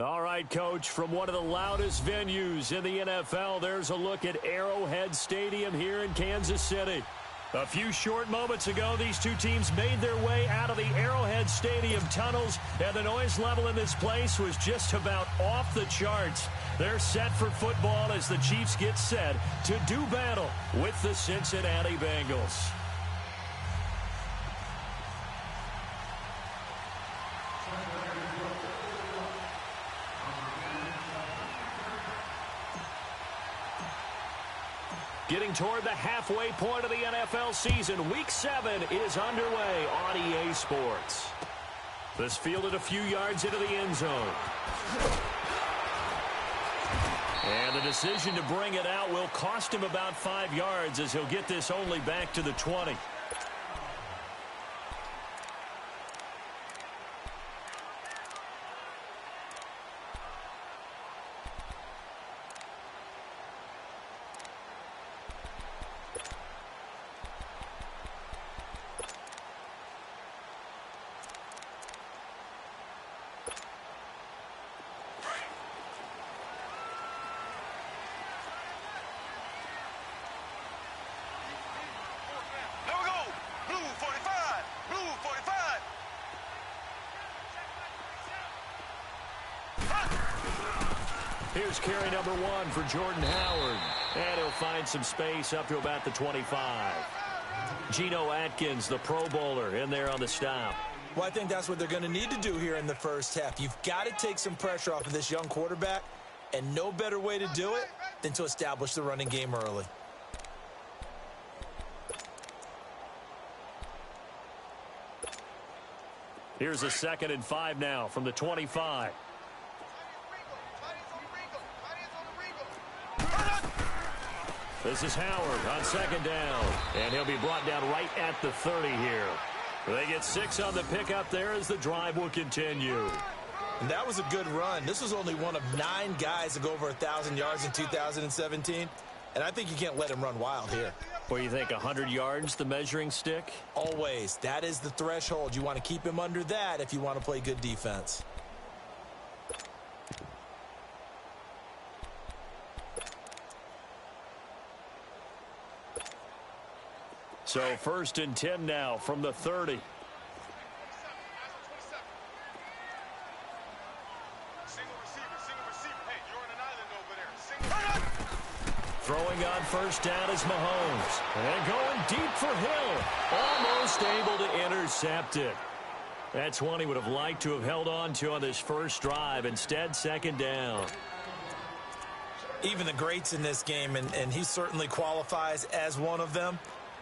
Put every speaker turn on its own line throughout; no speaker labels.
All right, Coach, from one of the loudest venues in the NFL, there's a look at Arrowhead Stadium here in Kansas City. A few short moments ago, these two teams made their way out of the Arrowhead Stadium tunnels, and the noise level in this place was just about off the charts. They're set for football as the Chiefs get set to do battle with the Cincinnati Bengals. Getting toward the halfway point of the NFL season, Week 7 is underway on EA Sports. This fielded a few yards into the end zone. And the decision to bring it out will cost him about 5 yards as he'll get this only back to the 20. Here's carry number 1 for Jordan Howard. And he'll find some space up to about the 25. Geno Atkins, the Pro Bowler, in there on the stop.
Well, I think that's what they're going to need to do here in the first half. You've got to take some pressure off of this young quarterback, and no better way to do it than to establish the running game early.
Here's a 2nd and 5 now from the 25. This is Howard on 2nd down, and he'll be brought down right at the 30 here. They get 6 on the pickup there as the drive will continue.
And that was a good run. This was only one of 9 guys to go over 1,000 yards in 2017, and I think you can't let him run wild here.
What do you think, 100 yards, the measuring stick?
Always. That is the threshold. You want to keep him under that if you want to play good defense.
So 1st and 10 now from the 30. Throwing on 1st down is Mahomes. And going deep for Hill. Almost able to intercept it. That's one he would have liked to have held on to on this first drive. Instead, 2nd down.
Even the greats in this game, and he certainly qualifies as one of them,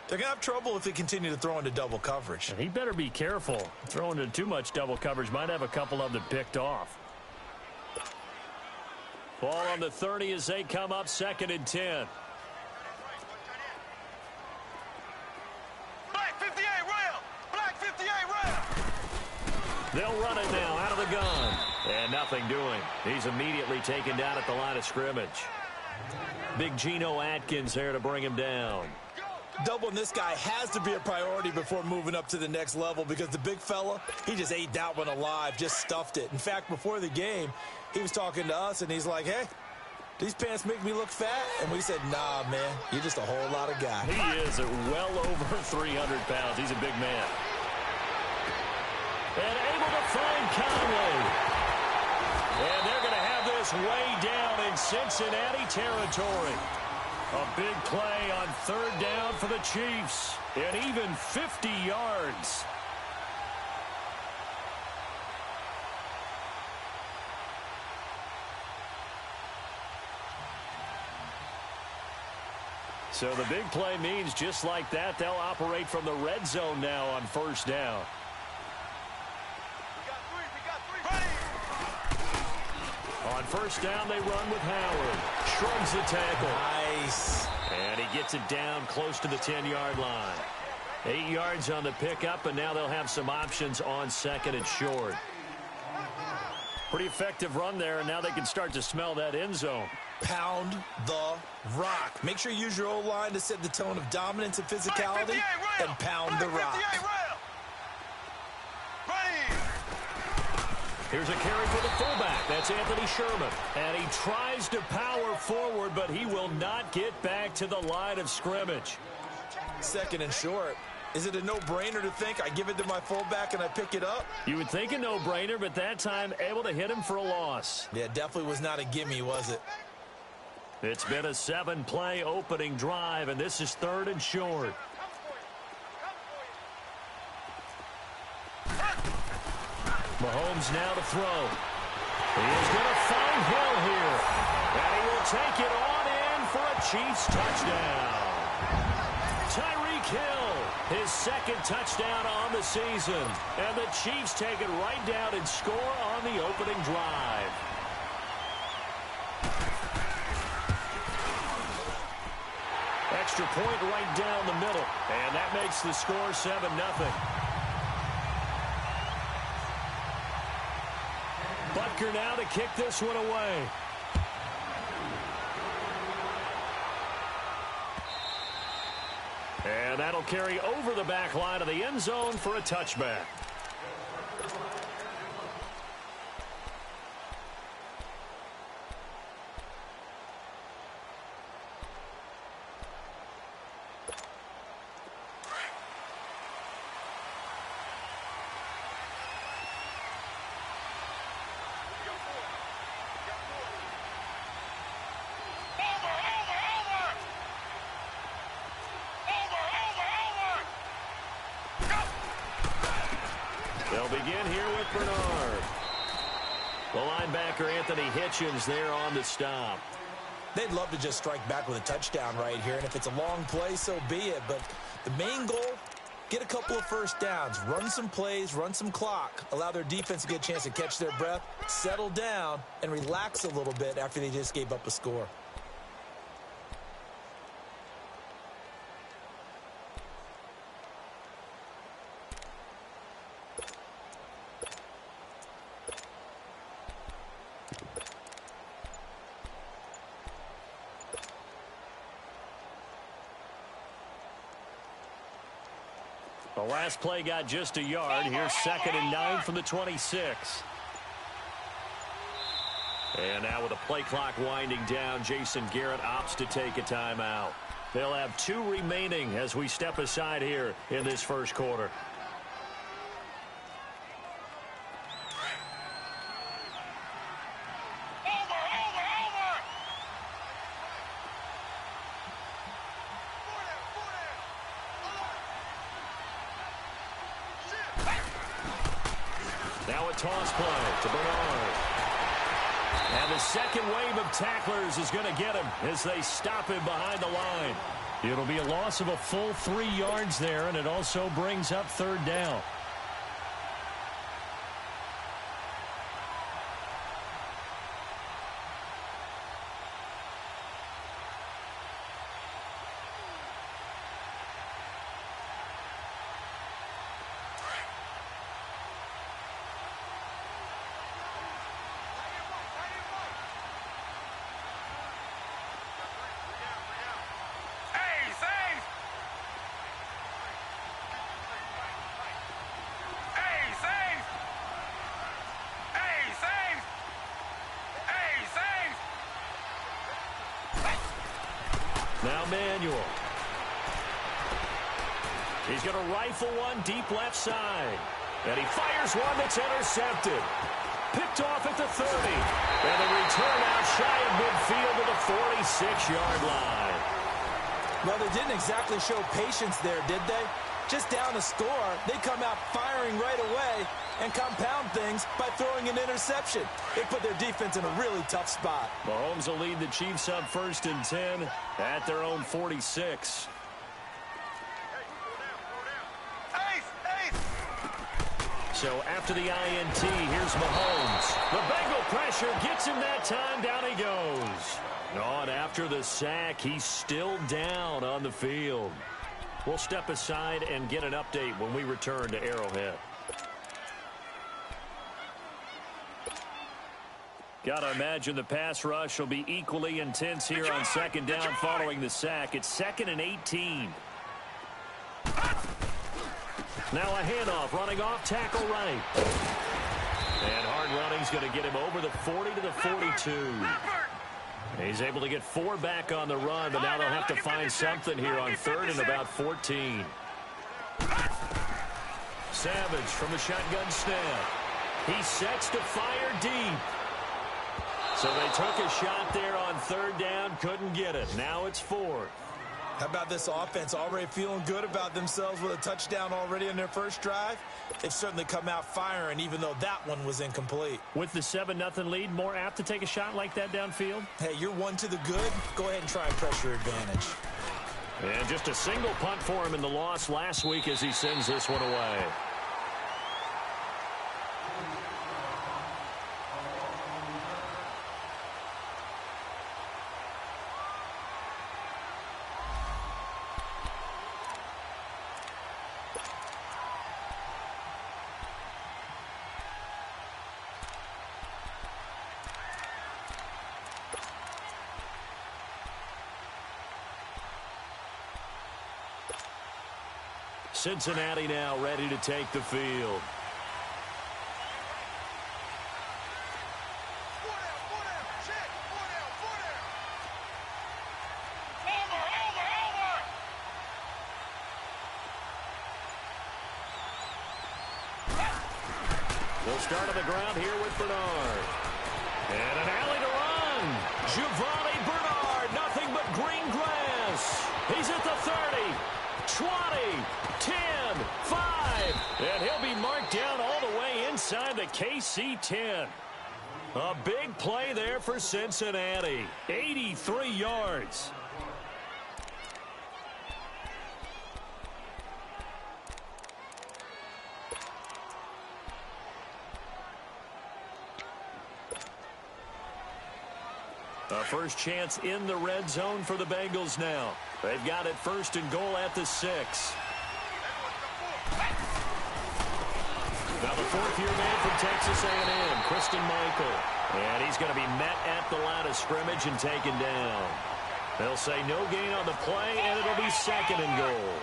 they're going to have trouble if they continue to throw into double coverage.
And he better be careful. Throwing into too much double coverage might have a couple of them picked off. Ball on the 30 as they come up 2nd and 10.
Black 58 rail! Black 58 rail!
They'll run it now out of the gun. And nothing doing. He's immediately taken down at the line of scrimmage. Big Geno Atkins there to bring him down.
Doubling this guy has to be a priority before moving up to the next level because the big fella, he just ate that one alive, just stuffed it. In fact, before the game, he was talking to us, and he's like, hey, these pants make me look fat? And we said, nah, man, you're just a whole lot of guy.
He is at well over 300 pounds. He's a big man. And able to find Conway. And they're going to have this way down in Cincinnati territory. A big play on 3rd down for the Chiefs. And even 50 yards. So the big play means just like that, they'll operate from the red zone now on 1st down. On 1st down, they run with Howard. Shrugs the tackle.
Nice.
And he gets it down close to the 10-yard line. 8 yards on the pickup, and now they'll have some options on 2nd and short. Pretty effective run there, and now they can start to smell that end zone.
Pound the rock. Make sure you use your O-line to set the tone of dominance and physicality, and pound the rock.
Here's a carry for the fullback. That's Anthony Sherman. And he tries to power forward, but he will not get back to the line of scrimmage.
Second and short. Is it a no-brainer to think I give it to my fullback and I pick it up?
You would think a no-brainer, but that time able to hit him for a loss.
Yeah, definitely was not a gimme, was it?
It's been a 7-play opening drive, and this is 3rd and short. Mahomes now to throw. He is going to find Hill here. And he will take it on in for a Chiefs touchdown. Tyreek Hill, his 2nd touchdown on the season. And the Chiefs take it right down and score on the opening drive. Extra point right down the middle. And that makes the score 7-0. Butker now to kick this one away. And that'll carry over the back line of the end zone for a touchback. They'll begin here with Bernard. The linebacker, Anthony Hitchens, there on the stop.
They'd love to just strike back with a touchdown right here, and if it's a long play, so be it. But the main goal, get a couple of first downs, run some plays, run some clock, allow their defense a good chance to catch their breath, settle down, and relax a little bit after they just gave up a score.
The last play got just a yard. Here's 2nd and 9 from the 26. And now with the play clock winding down, Jason Garrett opts to take a timeout. They'll have 2 remaining as we step aside here in this first quarter. Now a toss play to Bernard. And the second wave of tacklers is going to get him as they stop him behind the line. It'll be a loss of a full 3 yards there, and it also brings up 3rd down. Now Manuel. He's going to rifle one deep left side. And he fires one that's intercepted. Picked off at the 30. And a return out shy of midfield to the 46-yard line.
Well, they didn't exactly show patience there, did they? Just down a score, they come out firing right away and compound things by throwing an interception. They put their defense in a really tough spot.
Mahomes will lead the Chiefs up 1st and 10 at their own 46. So after the INT, here's Mahomes. The Bengal pressure gets him that time. Down he goes. And after the sack, he's still down on the field. We'll step aside and get an update when we return to Arrowhead. Got to imagine the pass rush will be equally intense here on 2nd down following the sack. It's 2nd and 18. Now a handoff, running off tackle right. And hard running's going to get him over the 40 to the 42. He's able to get 4 back on the run, but now they'll have to find something here on 3rd and about 14. Savage from the shotgun snap. He sets to fire deep. So they took a shot there on 3rd down, couldn't get it. Now it's 4th.
How about this offense already feeling good about themselves with a touchdown already in their first drive? They've certainly come out firing, even though that one was incomplete.
With the 7-0 lead, more apt to take a shot like that downfield?
Hey, you're one to the good. Go ahead and try and press your advantage.
And just a single punt for him in the loss last week as he sends this one away. Cincinnati now ready to take the field. They'll start on the ground here with Bernard. And an alley to run. Giovanni Bernard, nothing but green grass. He's at the 30. 20, 10, 5, and he'll be marked down all the way inside the KC 10. A big play there for Cincinnati. 83 yards. A first chance in the red zone for the Bengals now. They've got it 1st and goal at the 6. Now the 4th-year man from Texas A&M, Christian Michael. And he's going to be met at the line of scrimmage and taken down. They'll say no gain on the play, and it'll be 2nd and goal.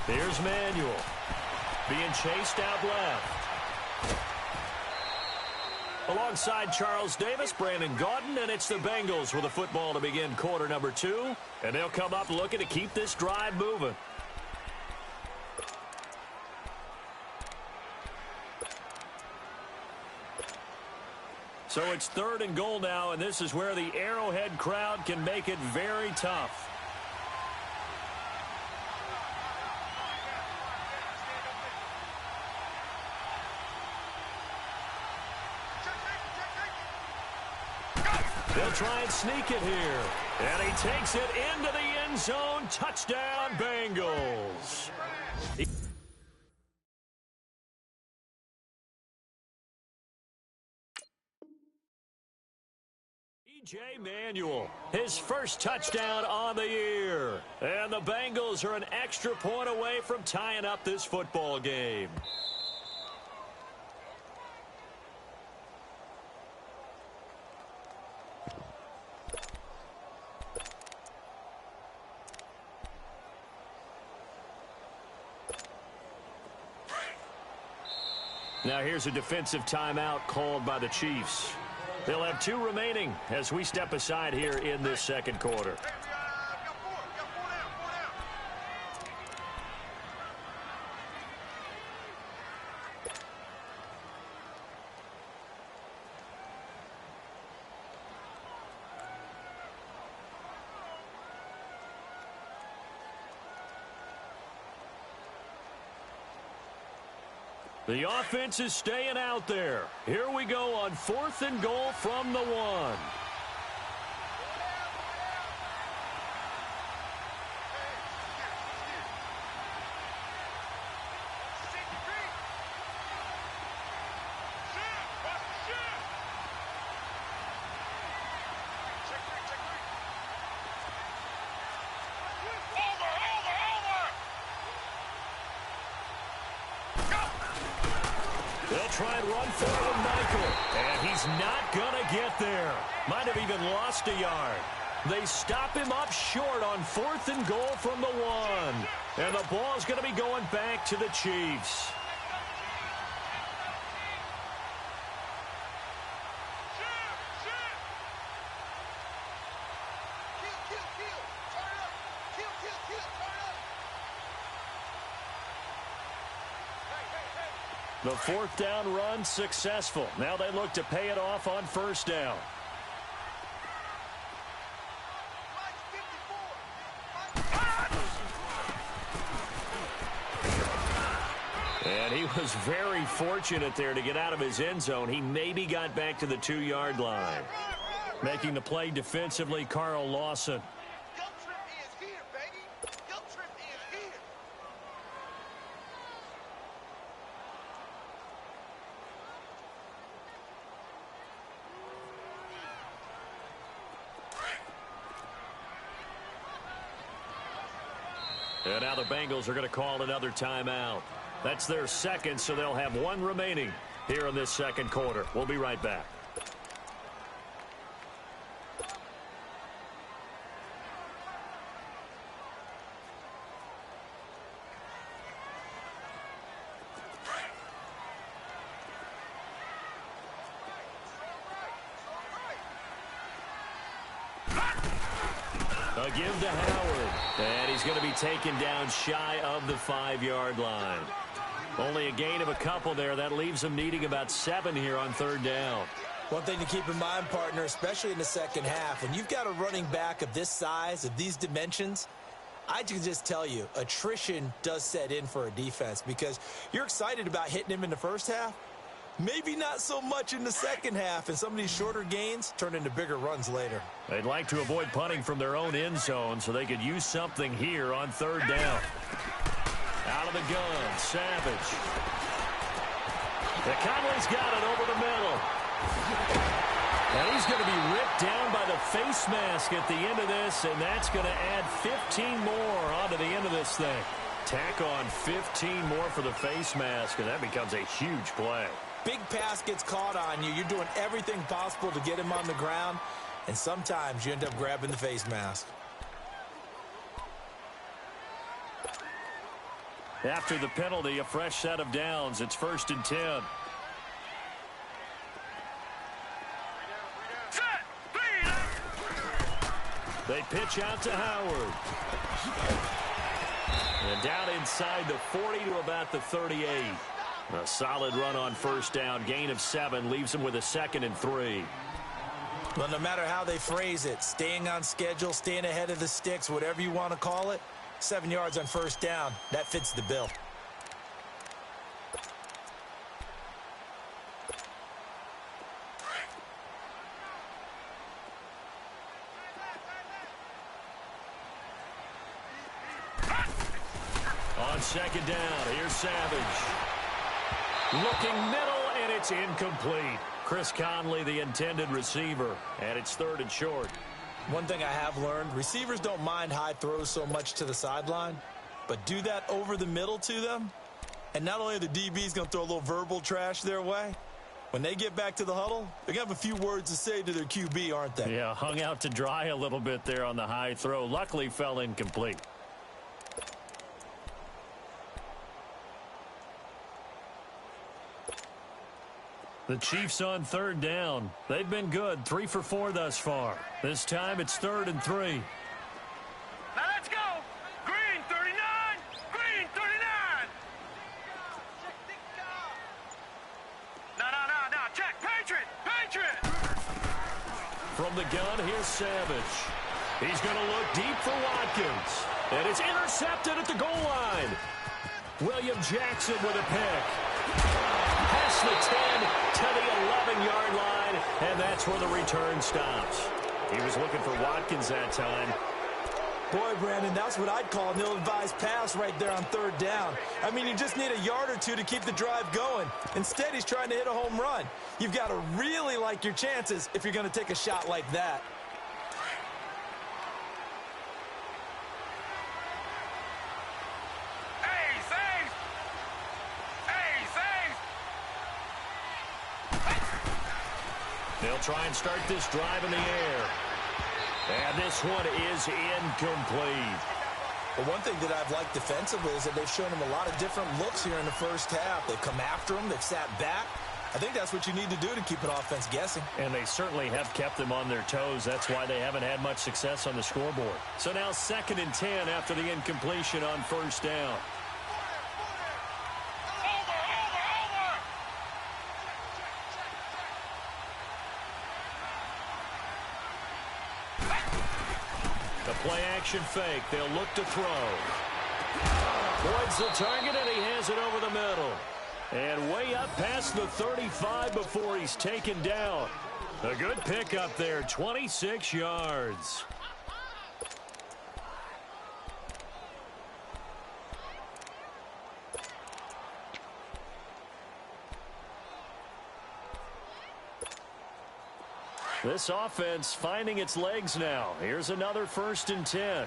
Here's Manuel being chased out left. Alongside Charles Davis, Brandon Gaudin, and it's the Bengals with the football to begin quarter number 2. And they'll come up looking to keep this drive moving. So it's 3rd and goal now, and this is where the Arrowhead crowd can make it very tough. They'll try and sneak it here. And he takes it into the end zone. Touchdown, Bengals. E.J. Manuel, his first touchdown on the year. And the Bengals are an extra point away from tying up this football game. Now here's a defensive timeout called by the Chiefs. They'll have 2 remaining as we step aside here in this second quarter. The offense is staying out there. Here we go on 4th and goal from the 1. try and run for it with Michael. And he's not going to get there. Might have even lost a yard. They stop him up short on 4th and goal from the 1. And the ball's going to be going back to the Chiefs. The 4th down run successful. Now they look to pay it off on 1st down. And he was very fortunate there to get out of his end zone. He maybe got back to the 2-yard line. Making the play defensively, Carl Lawson. And now the Bengals are going to call another timeout. That's their second, so they'll have 1 remaining here in this second quarter. We'll be right back. A give to Howard. And he's going to be taken down shy of the 5-yard line. Only a gain of a couple there. That leaves him needing about 7 here on 3rd down.
One thing to keep in mind, partner, especially in the second half, when you've got a running back of this size, of these dimensions, I can just tell you, attrition does set in for a defense because you're excited about hitting him in the first half. Maybe not so much in the second half, and some of these shorter gains turn into bigger runs later.
They'd like to avoid punting from their own end zone so they could use something here on 3rd down. Out of the gun, Savage. Conley's got it over the middle. And he's going to be ripped down by the face mask at the end of this, and that's going to add 15 more onto the end of this thing. Tack on 15 more for the face mask, and that becomes a huge play.
Big pass gets caught on you. You're doing everything possible to get him on the ground, and sometimes you end up grabbing the face mask.
After the penalty, a fresh set of downs. It's 1st and 10. They pitch out to Howard. And down inside the 40 to about the 38. A solid run on 1st down. Gain of 7 leaves him with a 2nd and 3.
Well, no matter how they phrase it, staying on schedule, staying ahead of the sticks, whatever you want to call it, 7 yards on 1st down, that fits the bill.
On 2nd down, here's Savage. Looking middle, and it's incomplete. Chris Conley, the intended receiver, and it's 3rd and short.
One thing I have learned, receivers don't mind high throws so much to the sideline, but do that over the middle to them, and not only are the DBs going to throw a little verbal trash their way, when they get back to the huddle, they're going to have a few words to say to their QB, aren't they?
Yeah, hung out to dry a little bit there on the high throw. Luckily fell incomplete. The Chiefs on 3rd down. They've been good, 3 for 4 thus far. This time it's 3rd and 3.
Now let's go. Green 39. Green 39. No. Check. Patriot.
From the gun, here's Savage. He's going to look deep for Watkins. And it's intercepted at the goal line. William Jackson with a pick. Past the 10 to the 11-yard line, and that's where the return stops. He was looking for Watkins that time.
Boy, Brandon, that's what I'd call an ill-advised pass right there on 3rd down. I mean, you just need a yard or two to keep the drive going. Instead, he's trying to hit a home run. You've got to really like your chances if you're going to take a shot like that.
They'll try and start this drive in the air. And this one is incomplete.
Well, one thing that I've liked defensively is that they've shown him a lot of different looks here in the first half. They've come after him. They've sat back. I think that's what you need to do to keep an offense guessing.
And they certainly have kept them on their toes. That's why they haven't had much success on the scoreboard. So now 2nd and 10 after the incompletion on first down. The play-action fake. They'll look to throw. Avoids the target, and he has it over the middle. And way up past the 35 before he's taken down. A good pickup there, 26 yards. This offense finding its legs now. Here's another 1st and 10.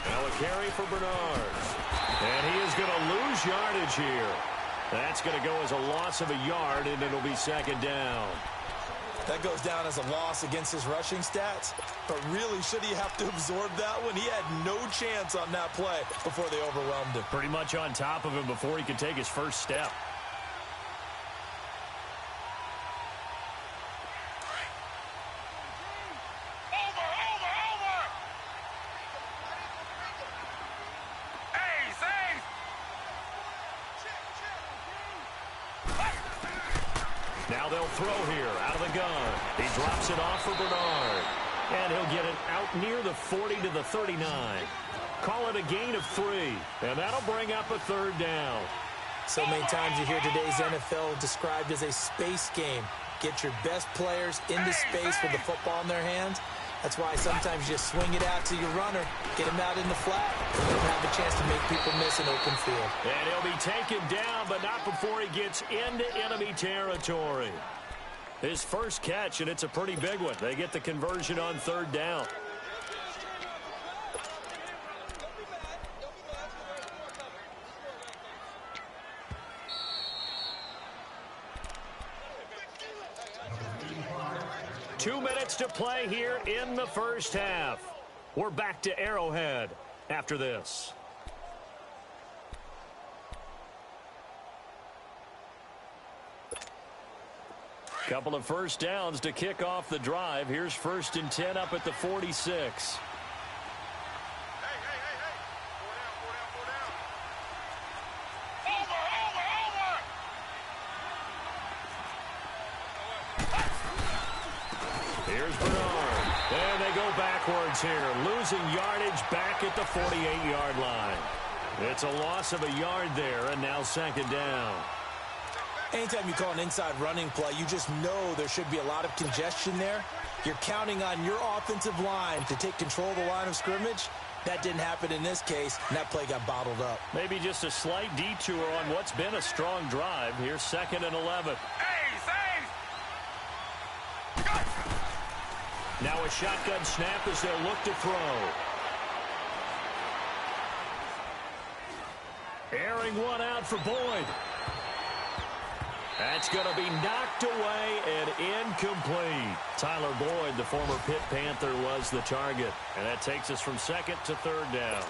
Now a carry for Bernard. And he is going to lose yardage here. That's going to go as a loss of a yard, and it'll be 2nd down.
That goes down as a loss against his rushing stats. But really, should he have to absorb that one? He had no chance on that play before they overwhelmed him.
Pretty much on top of him before he could take his first step. Now they'll throw here out of the gun. He drops it off for Bernard. And he'll get it out near the 40 to the 39. Call it a gain of 3. And that'll bring up a 3rd down.
So many times you hear today's NFL described as a space game. Get your best players into space with the football in their hands. That's why sometimes you just swing it out to your runner, get him out in the flat, and you'll have a chance to make people miss an open field.
And he'll be taken down, but not before he gets into enemy territory. His first catch, and it's a pretty big one. They get the conversion on 3rd down. Two minutes to play here in the first half. We're back to Arrowhead after this. Couple of first downs to kick off the drive. Here's 1st and 10 up at the 46. Here's Bernard. And they go backwards here, losing yardage back at the 48-yard line. It's a loss of a yard there, and now 2nd down.
Anytime you call an inside running play, you just know there should be a lot of congestion there. You're counting on your offensive line to take control of the line of scrimmage. That didn't happen in this case, and that play got bottled up.
Maybe just a slight detour on what's been a strong drive. Here's 2nd and 11. Now a shotgun snap as they'll look to throw. Airing one out for Boyd. That's going to be knocked away and incomplete. Tyler Boyd, the former Pitt Panther, was the target. And that takes us from 2nd to 3rd down.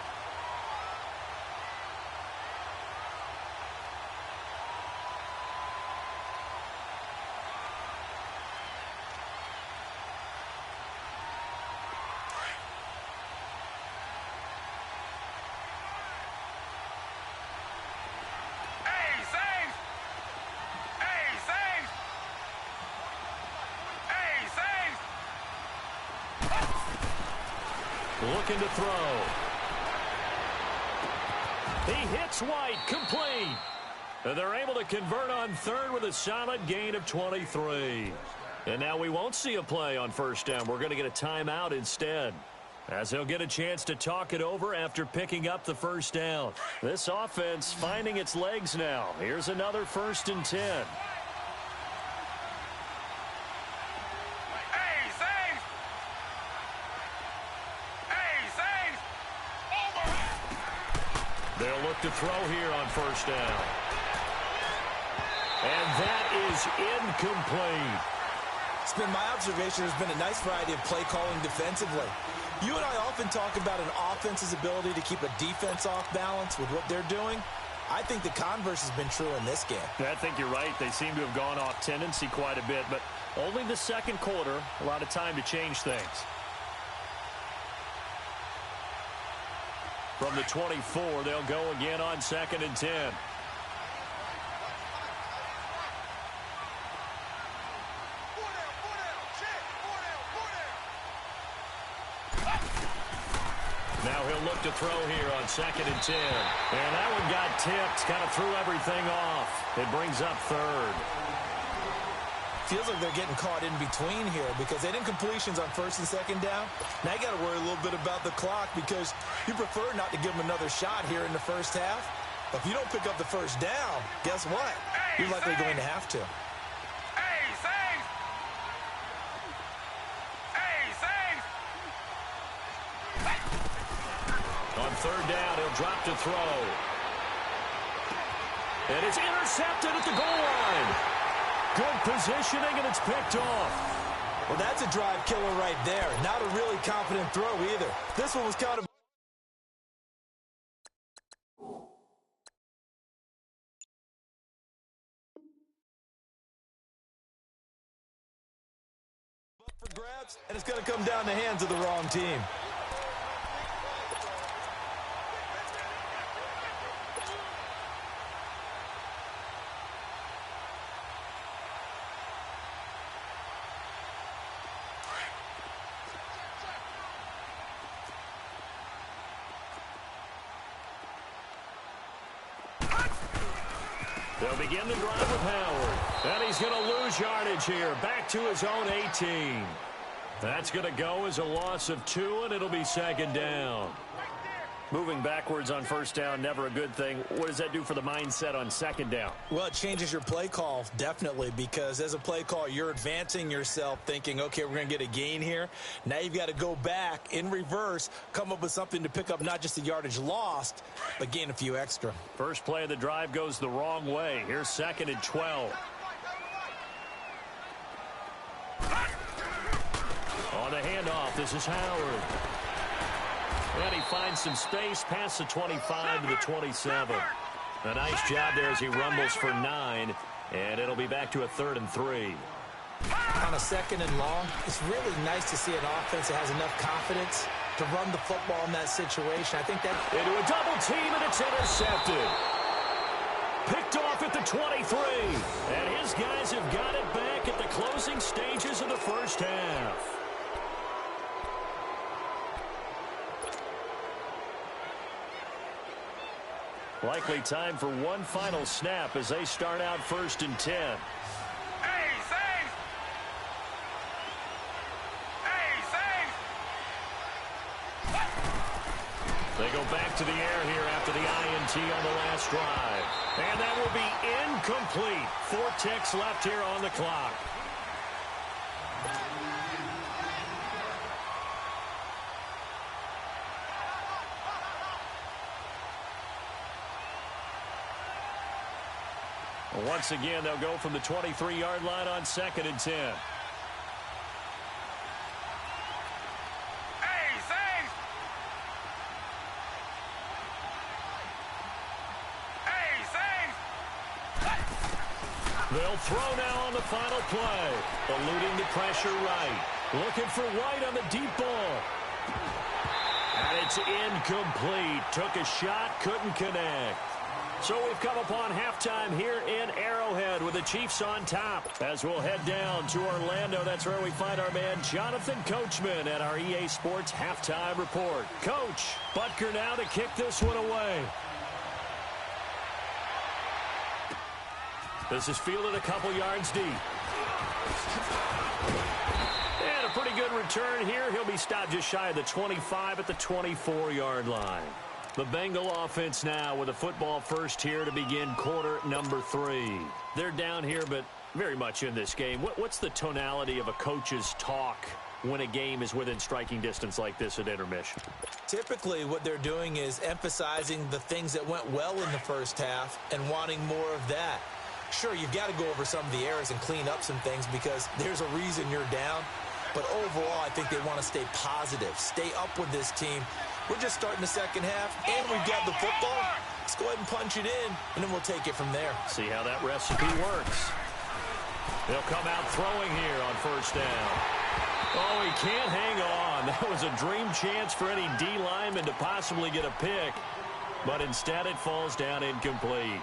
Looking to throw. He hits White, complete. And they're able to convert on 3rd with a solid gain of 23. And now we won't see a play on 1st down. We're going to get a timeout instead, as he'll get a chance to talk it over after picking up the 1st down. This offense finding its legs now. Here's another 1st and 10. to throw here on first down. And that is incomplete.
It's been my observation there's been a nice variety of play calling defensively. You and I often talk about an offense's ability to keep a defense off balance with what they're doing. I think the converse has been true in this game.
I think you're right. They seem to have gone off tendency quite a bit, but only the second quarter, a lot of time to change things. From the 24, they'll go again on 2nd and 10. Now he'll look to throw here on 2nd and 10. And that one got tipped, kind of threw everything off. It brings up 3rd.
Feels like they're getting caught in between here because they didn't completions on 1st and 2nd down. Now you got to worry a little bit about the clock because you prefer not to give them another shot here in the first half. But if you don't pick up the first down, guess what? You're likely going to have to.
On 3rd down, he'll drop to throw. And it's intercepted at the goal line. Good positioning, and it's picked off.
Well, that's a drive killer right there. Not a really confident throw either. This one was kind of... for grabs, and it's going to come down the hands of the wrong team.
They'll begin the drive with Howard. And he's going to lose yardage here. Back to his own 18. That's going to go as a loss of 2, and it'll be 2nd down. Moving backwards on 1st down, never a good thing. What does that do for the mindset on 2nd down?
Well, it changes your play call, definitely, because as a play call, you're advancing yourself thinking, okay, we're going to get a gain here. Now you've got to go back in reverse, come up with something to pick up not just the yardage lost, but gain a few extra.
First play of the drive goes the wrong way. Here's 2nd and 12. On the handoff, this is Howard. And he finds some space past the 25 to the 27. A nice job there as he rumbles for 9. And it'll be back to a 3rd and 3.
On a 2nd and long, it's really nice to see an offense that has enough confidence to run the football in that situation. I think that...
Into a double team, and it's intercepted. Picked off at the 23. And his guys have got it back at the closing stages of the first half. Likely time for one final snap as they start out 1st and 10. They go back to the air here after the INT on the last drive. And that will be incomplete. 4 ticks left here on the clock. Once again, they'll go from the 23-yard line on 2nd and 10. They'll throw now on the final play. Eluding the pressure right. Looking for White on the deep ball. And it's incomplete. Took a shot, couldn't connect. So we've come upon halftime here in Arrowhead with the Chiefs on top. As we'll head down to Orlando, that's where we find our man Jonathan Coachman at our EA Sports Halftime Report. Coach, Butker now to kick this one away. This is fielded a couple yards deep. And a pretty good return here. He'll be stopped just shy of the 25 at the 24-yard line. The Bengal offense now with a football first here to begin quarter number 3. They're down here, but very much in this game. What's the tonality of a coach's talk when a game is within striking distance like this at intermission?
Typically, what they're doing is emphasizing the things that went well in the first half and wanting more of that. Sure, you've got to go over some of the errors and clean up some things because there's a reason you're down. But overall, I think they want to stay positive, stay up with this team. We're just starting the second half, and we've got the football. Let's go ahead and punch it in, and then we'll take it from there.
See how that recipe works. They'll come out throwing here on first down. Oh, he can't hang on. That was a dream chance for any D lineman to possibly get a pick, but instead it falls down incomplete.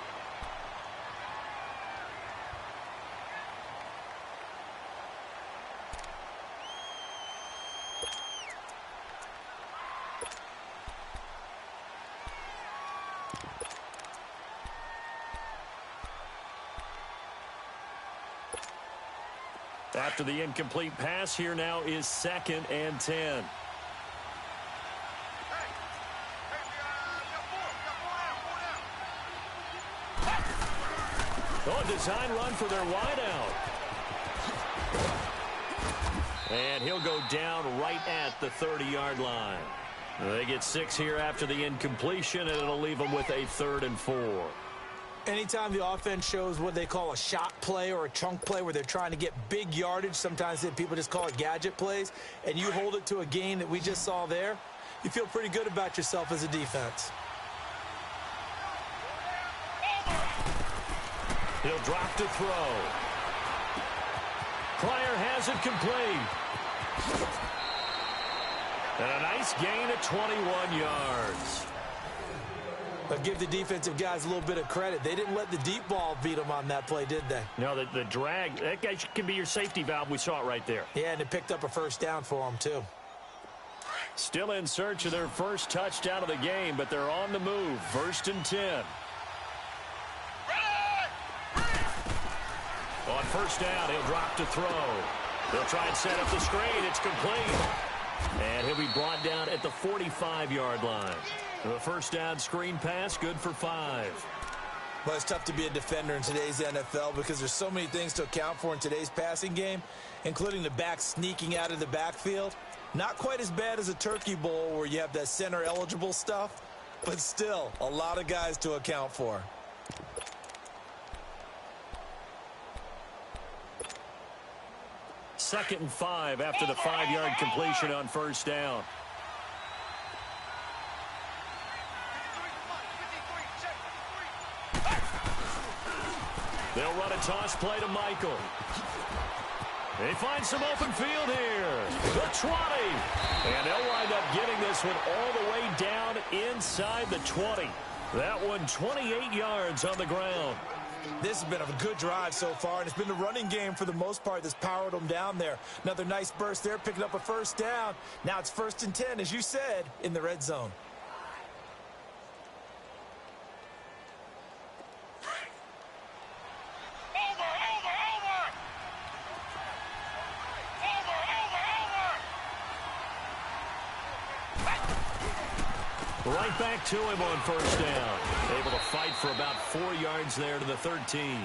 After the incomplete pass, here now is 2nd and 10. Oh, design run for their wideout. And he'll go down right at the 30-yard line. They get 6 here after the incompletion, and it'll leave them with a 3rd and 4.
Anytime the offense shows what they call a shot play or a chunk play where they're trying to get big yardage, sometimes people just call it gadget plays, and you hold it to a game that we just saw there, you feel pretty good about yourself as a defense.
He'll drop to throw. Pryor has it complete. And a nice gain of 21 yards.
But give the defensive guys a little bit of credit. They didn't let the deep ball beat them on that play, did they?
No, the drag, that guy can be your safety valve. We saw it right there.
Yeah, and it picked up a first down for them, too.
Still in search of their first touchdown of the game, but they're on the move. 1st and 10. On first down, he'll drop to throw. They'll try and set up the screen. It's complete. And he'll be brought down at the 45-yard line. The first down screen pass, good for 5.
Well, it's tough to be a defender in today's NFL because there's so many things to account for in today's passing game, including the back sneaking out of the backfield. Not quite as bad as a turkey bowl where you have that center-eligible stuff, but still a lot of guys to account for.
Second and 5 after the 5-yard completion on first down. They'll run a toss play to Michael. They find some open field here. The 20. And they'll wind up getting this one all the way down inside the 20. That one 28 yards on the ground.
This has been a good drive so far, and it's been the running game for the most part that's powered them down there. Another nice burst there, picking up a first down. Now it's 1st and 10, as you said, in the red zone.
Right back to him on first down. Able to fight for about 4 yards there to the 13.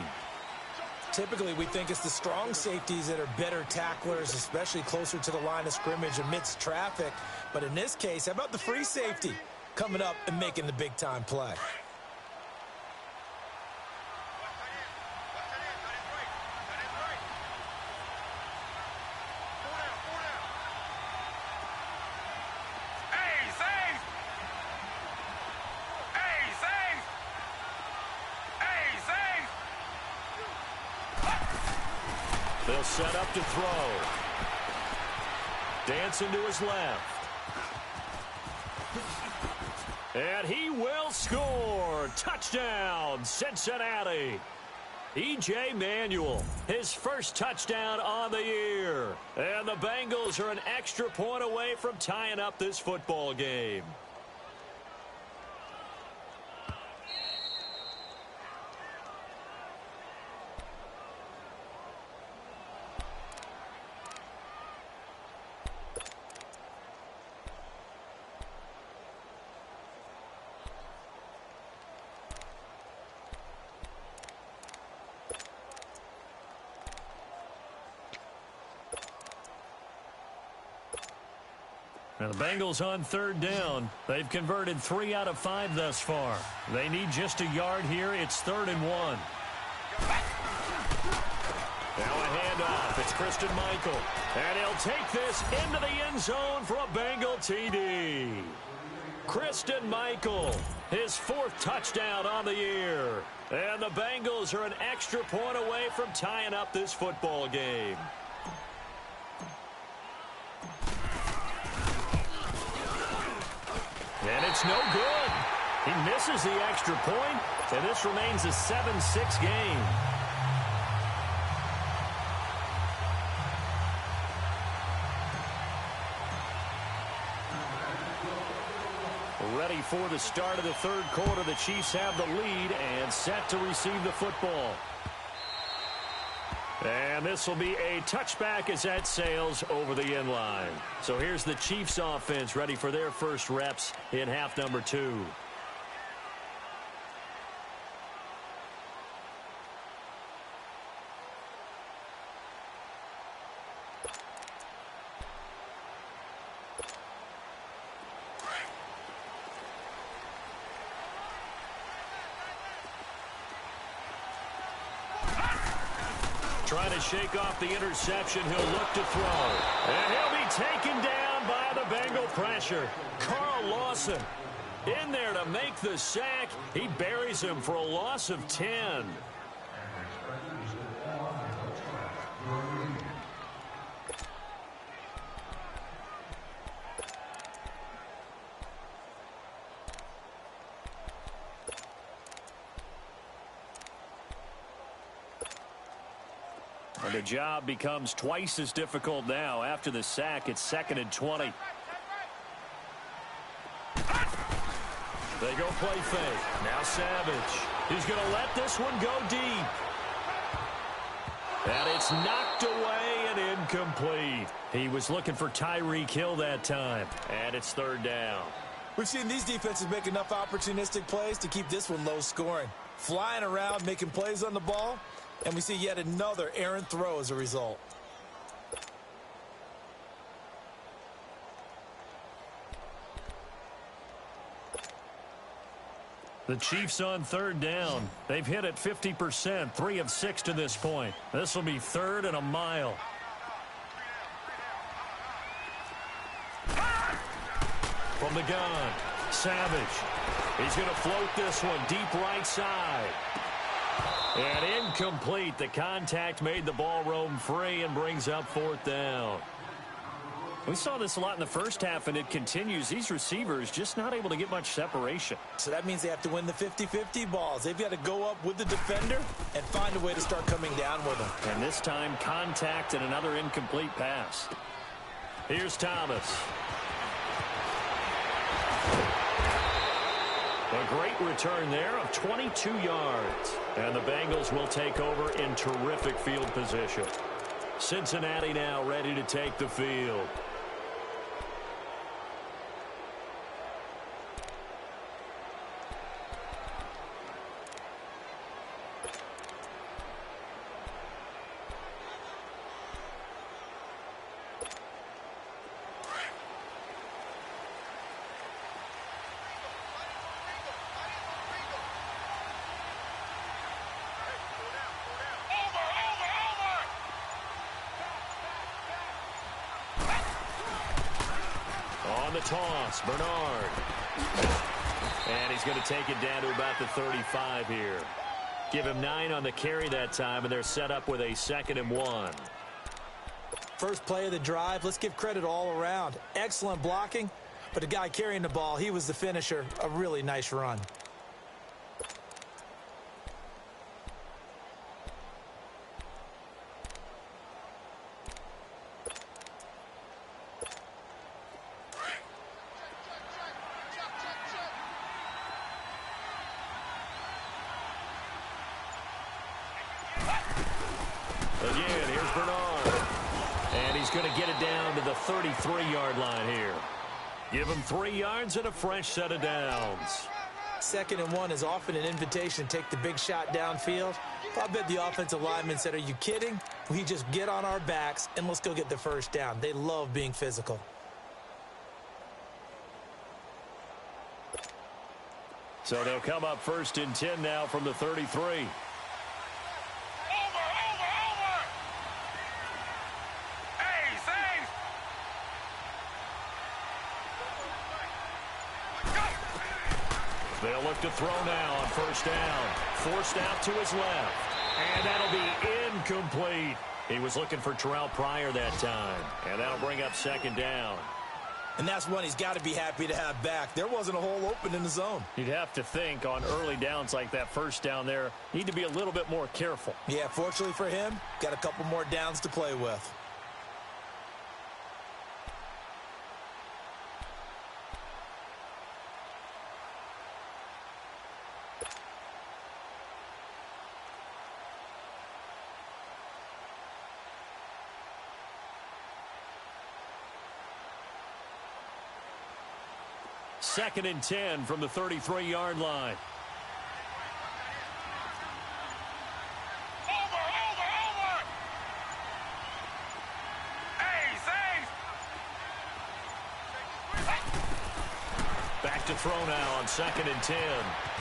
Typically, we think it's the strong safeties that are better tacklers, especially closer to the line of scrimmage amidst traffic. But in this case, how about the free safety coming up and making the big-time play?
They'll set up to throw. Dancing to his left. And he will score. Touchdown, Cincinnati. E.J. Manuel, his first touchdown on the year. And the Bengals are an extra point away from tying up this football game. And the Bengals on third down. They've converted 3 out of 5 thus far. They need just a yard here. It's 3rd and 1. Now a handoff. It's Christine Michael. And he'll take this into the end zone for a Bengal TD. Christine Michael, his 4th touchdown on the year. And the Bengals are an extra point away from tying up this football game. And it's no good. He misses the extra point, and this remains a 7-6 game. Ready for the start of the 3rd quarter. The Chiefs have the lead and set to receive the football. And this will be a touchback as that sails over the end line. So here's the Chiefs offense ready for their first reps in half number 2. Trying to shake off the interception. He'll look to throw. And he'll be taken down by the Bengal pressure. Carl Lawson in there to make the sack. He buries him for a loss of 10. And the job becomes twice as difficult now. After the sack, it's 2nd and 20. They go play fake. Now Savage. He's going to let this one go deep. And it's knocked away and incomplete. He was looking for Tyreek Hill that time. And it's 3rd down.
We've seen these defenses make enough opportunistic plays to keep this one low scoring. Flying around, making plays on the ball. And we see yet another errant throw as a result.
The Chiefs on 3rd down. They've hit it 50%, 3 of 6 to this point. This will be 3rd and a mile. From the gun, Savage. He's going to float this one deep right side. And incomplete. The contact made the ball roam free and brings up 4th down. We saw this a lot in the first half, and it continues. These receivers just not able to get much separation.
So that means they have to win the 50-50 balls. They've got to go up with the defender and find a way to start coming down with them.
And this time, contact and another incomplete pass. Here's Thomas. A great return there of 22 yards. And the Bengals will take over in terrific field position. Cincinnati now ready to take the field. On the toss, Bernard. And he's going to take it down to about the 35 here. Give him 9 on the carry that time, and they're set up with a 2nd and 1.
First play of the drive, let's give credit all around. Excellent blocking, but the guy carrying the ball, he was the finisher. A really nice run.
Again, here's Bernard. And he's going to get it down to the 33-yard line here. Give him 3 yards and a fresh set of downs.
2nd and 1 is often an invitation to take the big shot downfield. I bet the offensive lineman said, are you kidding? We just get on our backs and let's go get the first down. They love being physical.
So they'll come up 1st and 10 now from the 33.
Over. Ace.
They'll look to throw now on 1st down. Forced out to his left. And that'll be incomplete. He was looking for Terrell Pryor that time. And that'll bring up 2nd down.
And that's one he's got to be happy to have back. There wasn't a hole open in the zone.
You'd have to think on early downs like that 1st down there, need to be a little bit more careful.
Yeah, fortunately for him, got a couple more downs to play with.
Second and 10 from the 33-yard line.
Over. Ace.
Back to throw now on 2nd and 10.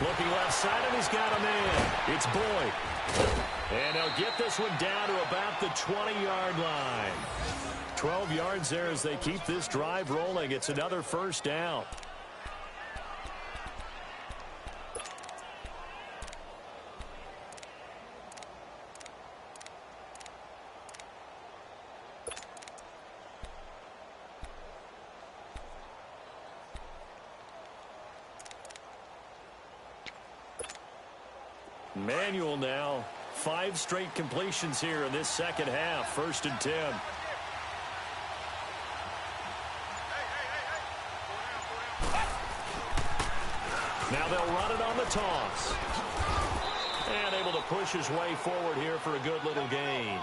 Looking left side, and he's got him in. It's Boyd. And they'll get this one down to about the 20-yard line. 12 yards there as they keep this drive rolling. It's another 1st down. Manuel now. 5 straight completions here in this second half. 1st and 10. Now they'll run it on the toss. And able to push his way forward here for a good little gain.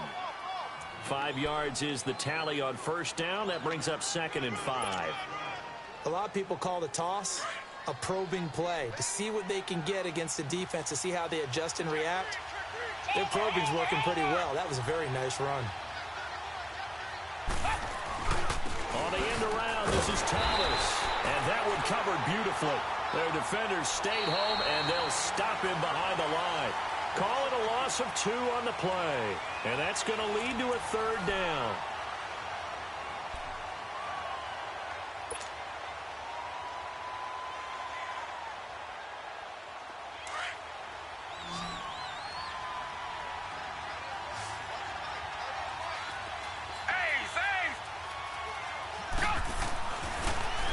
5 yards is the tally on 1st down. That brings up 2nd and 5.
A lot of people call the toss a probing play to see what they can get against the defense, to see how they adjust and react. Their probing's working pretty well. That was a very nice run.
On the end around, this is Thomas. And that one covered beautifully. Their defenders stayed home, and they'll stop him behind the line. Call it a loss of 2 on the play. And that's going to lead to a 3rd down.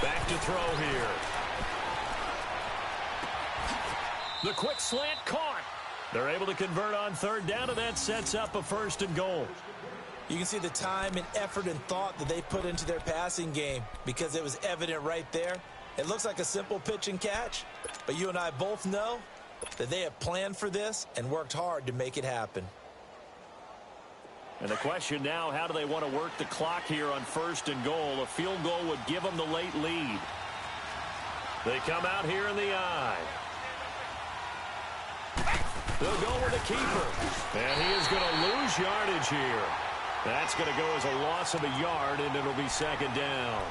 Back to throw here. The quick slant caught. They're able to convert on 3rd down, and that sets up a 1st and goal.
You can see the time and effort and thought that they put into their passing game because it was evident right there. It looks like a simple pitch and catch, but you and I both know that they have planned for this and worked hard to make it happen.
And the question now, how do they want to work the clock here on 1st and goal? A field goal would give them the late lead. They come out here in the I. They'll go with the keeper. And he is going to lose yardage here. That's going to go as a loss of a yard, and it'll be 2nd down.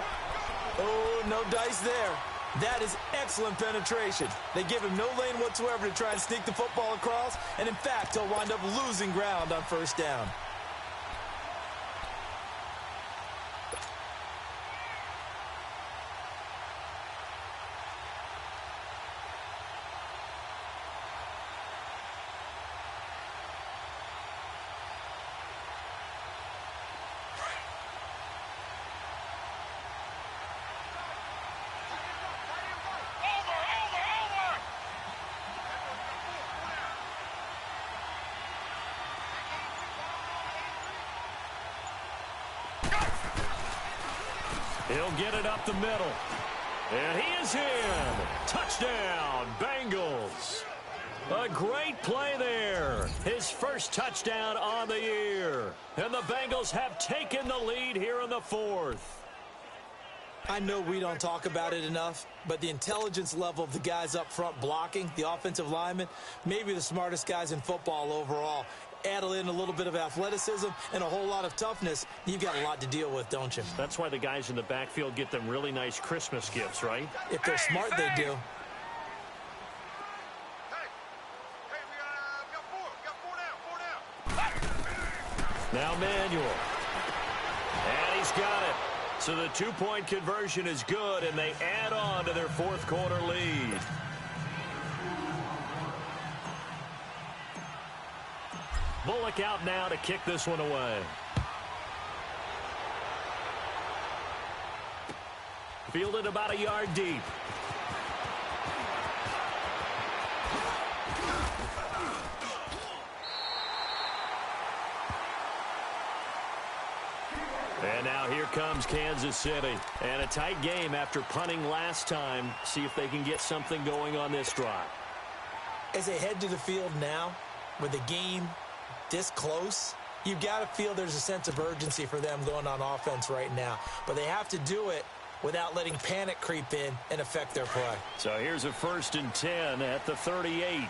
Oh, no dice there. That is excellent penetration. They give him no lane whatsoever to try and sneak the football across, and in fact, he'll wind up losing ground on 1st down.
He'll get it up the middle. And he is in. Touchdown, Bengals. A great play there. His first touchdown on the year. And the Bengals have taken the lead here in the 4th.
I know we don't talk about it enough, but the intelligence level of the guys up front blocking, the offensive linemen, maybe the smartest guys in football overall. Add in a little bit of athleticism and a whole lot of toughness, you've got a lot to deal with, don't you?
That's why the guys in the backfield get them really nice Christmas gifts, right?
If they're smart, they do.
Now Manuel. And he's got it. So the two-point conversion is good, and they add on to their fourth quarter lead. Bullock out now to kick this one away. Fielded about a yard deep. And now here comes Kansas City. And a tight game after punting last time. See if they can get something going on this drive.
As they head to the field now, with the game this close, you've got to feel there's a sense of urgency for them going on offense right now. But they have to do it without letting panic creep in and affect their play.
So here's a 1st and 10 at the 38.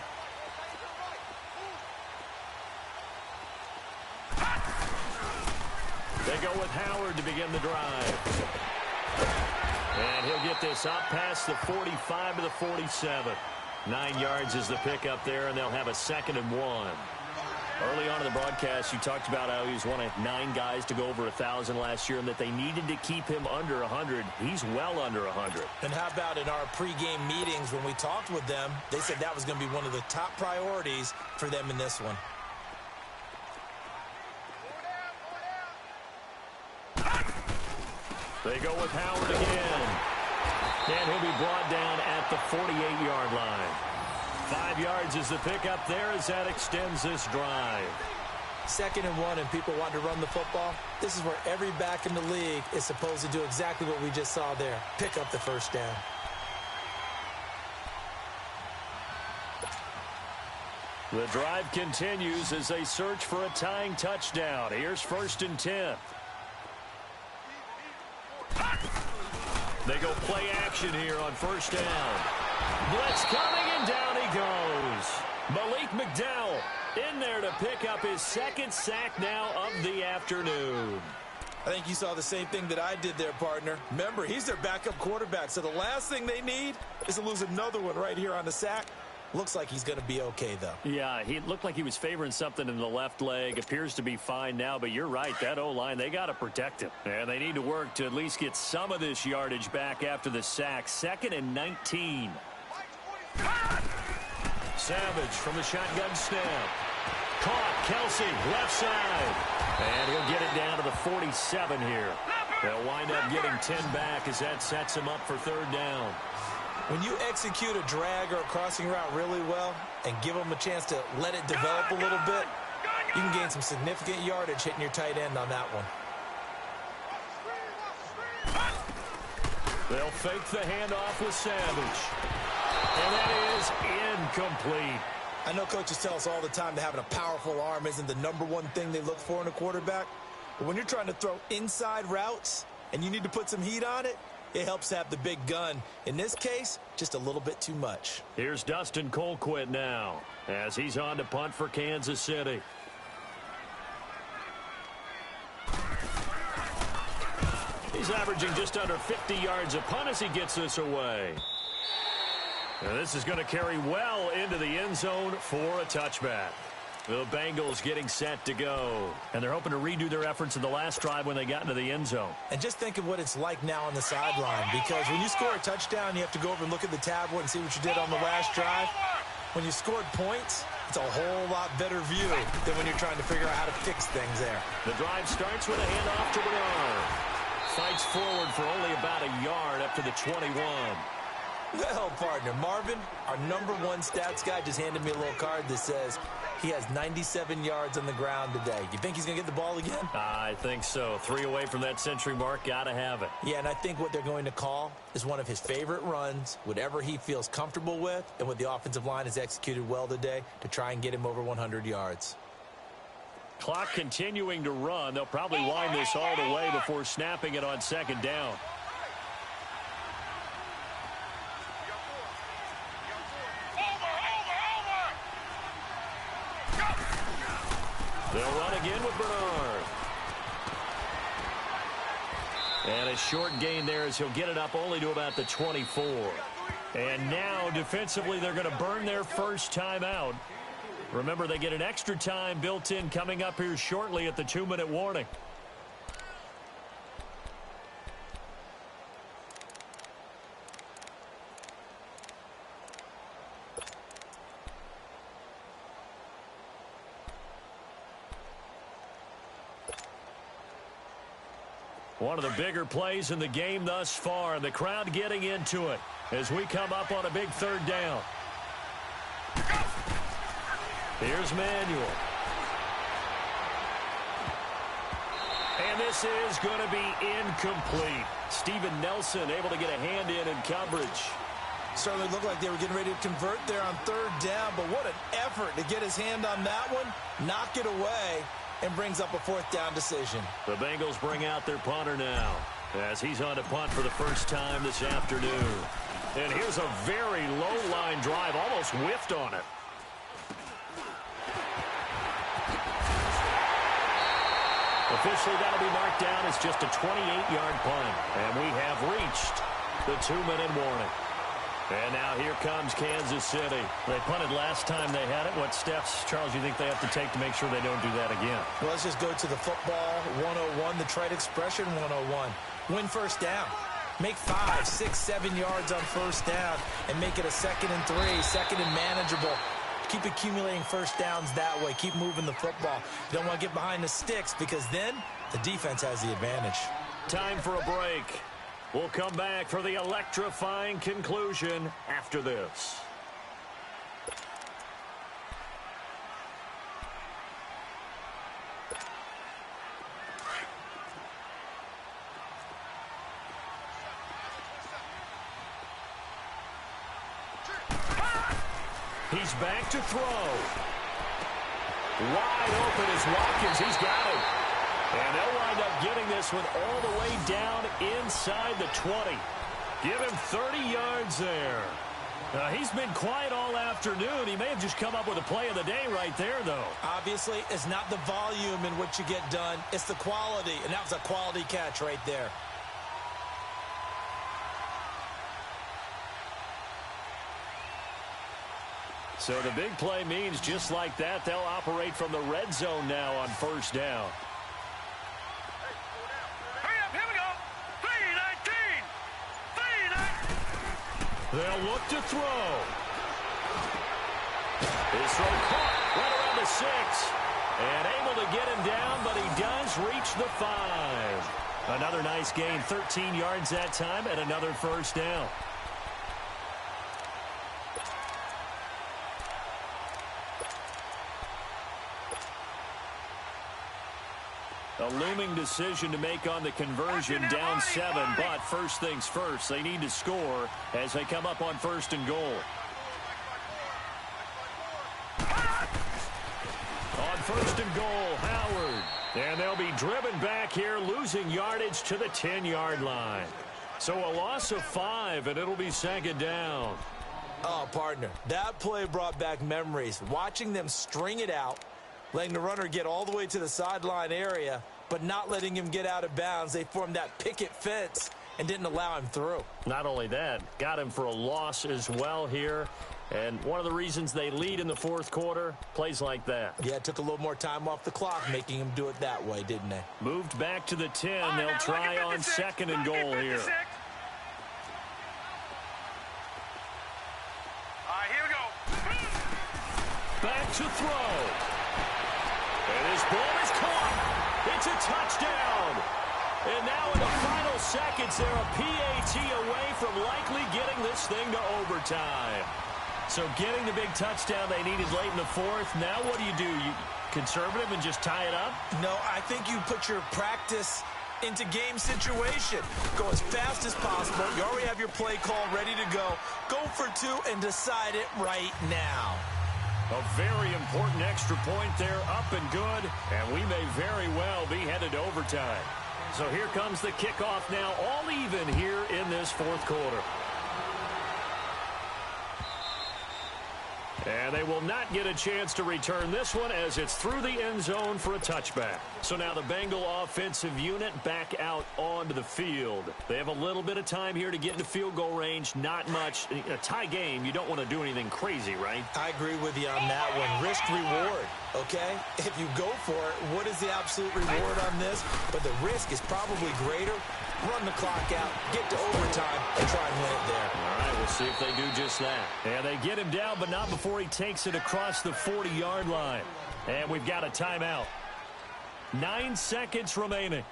They go with Howard to begin the drive. And he'll get this up past the 45 to the 47. 9 yards is the pickup there, and they'll have a 2nd and 1. Early on in the broadcast, you talked about how he was one of 9 guys to go over 1,000 last year and that they needed to keep him under 100. He's well under 100.
And how about in our pregame meetings when we talked with them, they said that was going to be one of the top priorities for them in this one.
They go with Howard again. And he'll be brought down at the 48-yard line. 5 yards is the pickup there as that extends this drive.
2nd and 1 and people want to run the football. This is where every back in the league is supposed to do exactly what we just saw there. Pick up the first down.
The drive continues as they search for a tying touchdown. Here's 1st and 10. They go play action here on 1st down. Blitz coming, and down he goes. Malik McDowell in there to pick up his 2nd sack now of the afternoon.
I think you saw the same thing that I did there, partner. Remember, he's their backup quarterback, so the last thing they need is to lose another one right here on the sack. Looks like he's going to be okay, though.
Yeah, he looked like he was favoring something in the left leg. Appears to be fine now, but you're right. That O-line, they got to protect him. And they need to work to at least get some of this yardage back after the sack. 2nd and 19. Savage from the shotgun snap. Caught. Kelsey, left side. And he'll get it down to the 47 here. They'll wind up getting 10 back as that sets him up for 3rd down.
When you execute a drag or a crossing route really well and give them a chance to let it develop a little bit, you can gain some significant yardage hitting your tight end on that one.
They'll fake the handoff with Savage. And that is incomplete.
I know coaches tell us all the time that having a powerful arm isn't the #1 thing they look for in a quarterback. But when you're trying to throw inside routes and you need to put some heat on it, it helps to have the big gun. In this case, just a little bit too much.
Here's Dustin Colquitt now as he's on to punt for Kansas City. He's averaging just under 50 yards a punt as he gets this away. And this is going to carry well into the end zone for a touchback. The Bengals getting set to go. And they're hoping to redo their efforts in the last drive when they got into the end zone.
And just think of what it's like now on the sideline, because when you score a touchdown, you have to go over and look at the tablet and see what you did on the last drive. When you scored points, it's a whole lot better view than when you're trying to figure out how to fix things there.
The drive starts with a handoff to Bernard. Fights forward for only about a yard up to the 21.
Well, partner, Marvin, our #1 stats guy, just handed me a little card that says he has 97 yards on the ground today. You think he's going to get the ball again?
I think so. 3 away from that century mark. Got to have it.
Yeah, and I think what they're going to call is one of his favorite runs, whatever he feels comfortable with, and what the offensive line has executed well today to try and get him over 100 yards.
Clock continuing to run. They'll probably wind this all the way before snapping it on 2nd down. They'll run again with Bernard. And a short gain there as he'll get it up only to about the 24. And now defensively they're going to burn their first time out. Remember, they get an extra time built in coming up here shortly at the 2-minute warning. One of the bigger plays in the game thus far, and the crowd getting into it as we come up on a big 3rd down. Here's Manuel. And this is going to be incomplete. Steven Nelson able to get a hand in coverage.
Certainly looked like they were getting ready to convert there on 3rd down, but what an effort to get his hand on that one, knock it away, and brings up a 4th down decision.
The Bengals bring out their punter now as he's on to punt for the first time this afternoon. And here's a very low-line drive, almost whiffed on it. Officially, that'll be marked down as just a 28-yard punt. And we have reached the 2-minute warning. And now here comes Kansas City. They punted last time they had it. What steps, Charles, you think they have to take to make sure they don't do that again?
Well, let's just go to the football 101, the trite expression 101. Win 1st down. Make 5, 6, 7 yards on 1st down and make it a 2nd and 3, 2nd and manageable. Keep accumulating 1st downs that way. Keep moving the football. You don't want to get behind the sticks because then the defense has the advantage.
Time for a break. We'll come back for the electrifying conclusion after this. He's back to throw. Wide open is Watkins. He's got it. And they'll wind up getting this one all the way down inside the 20. Give him 30 yards there. He's been quiet all afternoon. He may have just come up with a play of the day right there, though.
Obviously, it's not the volume in which you get done. It's the quality, and that was a quality catch right there.
So the big play means just like that, they'll operate from the red zone now on 1st down.
Hurry up, here we go. 3-19.
They'll look to throw. His throw caught right around the 6. And able to get him down, but he does reach the 5. Another nice gain, 13 yards that time, and another 1st down. A looming decision to make on the conversion, down 7, but first things first, they need to score as they come up on 1st and goal. On 1st and goal, Howard. And they'll be driven back here, losing yardage to the 10-yard line. So a loss of 5, and it'll be 2nd down.
Oh, partner, that play brought back memories. Watching them string it out, letting the runner get all the way to the sideline area, but not letting him get out of bounds. They formed that picket fence and didn't allow him through.
Not only that, got him for a loss as well here. And one of the reasons they lead in the 4th quarter, plays like that.
Yeah, it took a little more time off the clock, making him do it that way, didn't they?
Moved back to the 10. They'll try on 2nd and goal here.
All right, here we go.
Back to throw. And his ball is caught. It's a touchdown. And now in the final seconds, they're a PAT away from likely getting this thing to overtime. So getting the big touchdown they needed late in the 4th. Now what do? You conservative and just tie it up?
No, I think you put your practice into game situation. Go as fast as possible. You already have your play call ready to go. Go for 2 and decide it right now.
A very important extra point there, up and good, and we may very well be headed to overtime. So here comes the kickoff now, all even here in this 4th quarter. And they will not get a chance to return this one as it's through the end zone for a touchback. So now the Bengal offensive unit back out onto the field. They have a little bit of time here to get into field goal range. Not much. A tie game, you don't want to do anything crazy, right?
I agree with you on that one. Risk reward, okay? If you go for it, what is the absolute reward on this? But the risk is probably greater. Run the clock out, get to overtime, and try and win it there.
All right, we'll see if they do just that. And they get him down, but not before he takes it across the 40-yard line. And we've got a timeout. 9 seconds remaining.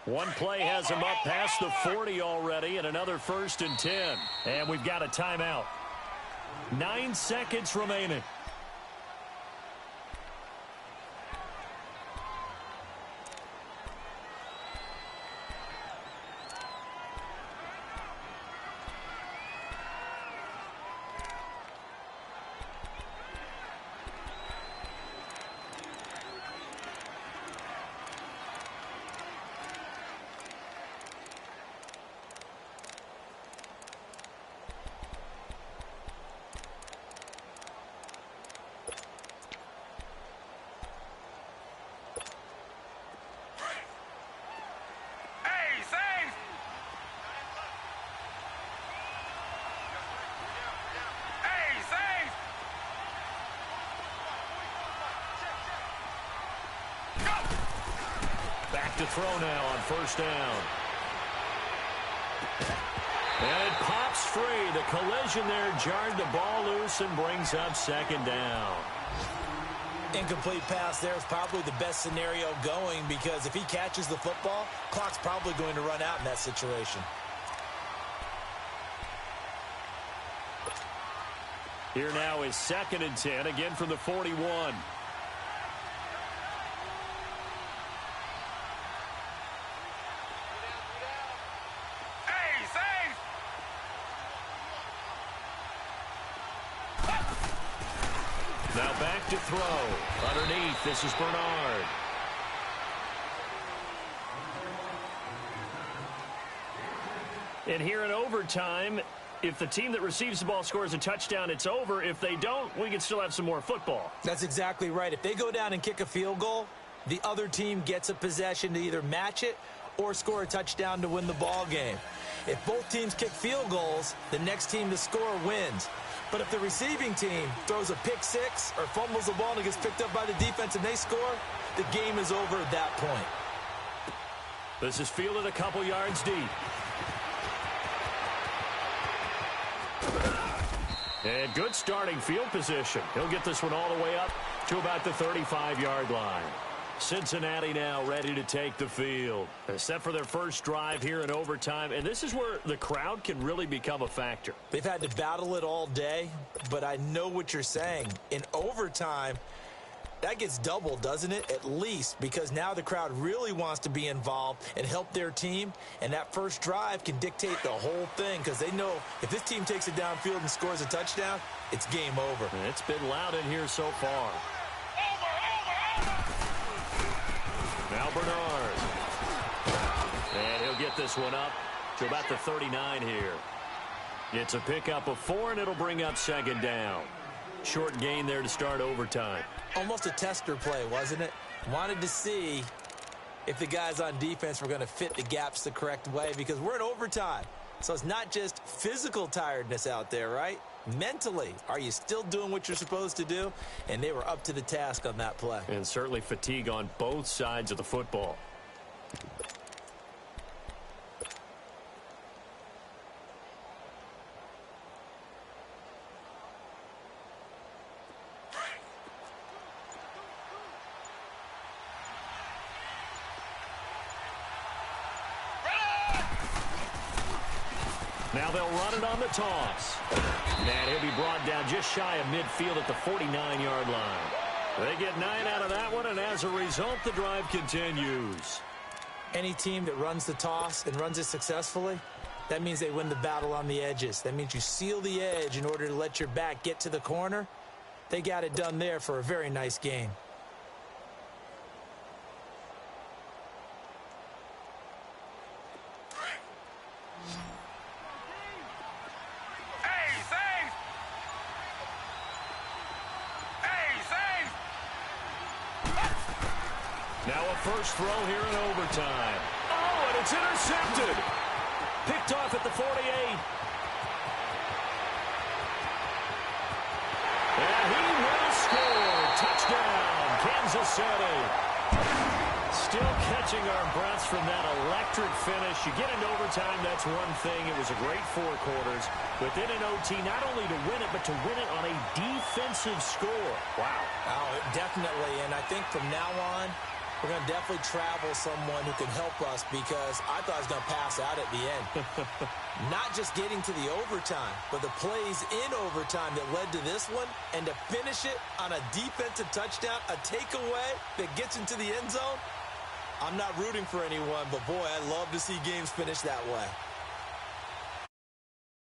One play has him up past the 40 already, and another 1st and 10. And we've got a timeout. 9 seconds remaining. To throw now on 1st down. And it pops free. The collision there jarred the ball loose and brings up 2nd down.
Incomplete pass there is probably the best scenario going because if he catches the football, clock's probably going to run out in that situation.
Here now is 2nd and 10, again from the 41. Now back to throw. Underneath, this is Bernard. And here in overtime, if the team that receives the ball scores a touchdown, it's over. If they don't, we can still have some more football.
That's exactly right. If they go down and kick a field goal, the other team gets a possession to either match it or score a touchdown to win the ball game. If both teams kick field goals, the next team to score wins. But if the receiving team throws a pick six or fumbles the ball and it gets picked up by the defense and they score, the game is over at that point.
This is fielded a couple yards deep. And good starting field position. He'll get this one all the way up to about the 35-yard line. Cincinnati now ready to take the field. Set for their first drive here in overtime. And this is where the crowd can really become a factor.
They've had to battle it all day, but I know what you're saying. In overtime, that gets doubled, doesn't it? At least, because now the crowd really wants to be involved and help their team. And that first drive can dictate the whole thing because they know if this team takes it downfield and scores a touchdown, it's game over.
And it's been loud in here so far. Now Bernard. And he'll get this one up to about the 39 here. It's a pickup of 4, and it'll bring up 2nd down. Short gain there to start overtime.
Almost a tester play, wasn't it? Wanted to see if the guys on defense were going to fit the gaps the correct way because we're in overtime. So it's not just physical tiredness out there, right? Mentally, are you still doing what you're supposed to do? And they were up to the task on that play.
And certainly fatigue on both sides of the football. Now they'll run it on the toss. And he'll be brought down just shy of midfield at the 49-yard line. They get 9 out of that one, and as a result, the drive continues.
Any team that runs the toss and runs it successfully, that means they win the battle on the edges. That means you seal the edge in order to let your back get to the corner They got it done there for a very nice game.
Now a first throw here in overtime. Oh, and it's intercepted. Picked off at the 48. And he will score. Touchdown, Kansas City. Still catching our breaths from that electric finish. You get into overtime, that's one thing. It was a great 4 quarters. But then in OT, not only to win it, but to win it on a defensive score. Wow.
Oh, definitely. And I think from now on, we're going to definitely travel someone who can help us, because I thought I was going to pass out at the end. Not just getting to the overtime, but the plays in overtime that led to this one, and to finish it on a defensive touchdown, a takeaway that gets into the end zone. I'm not rooting for anyone, but boy, I'd love to see games finish that way.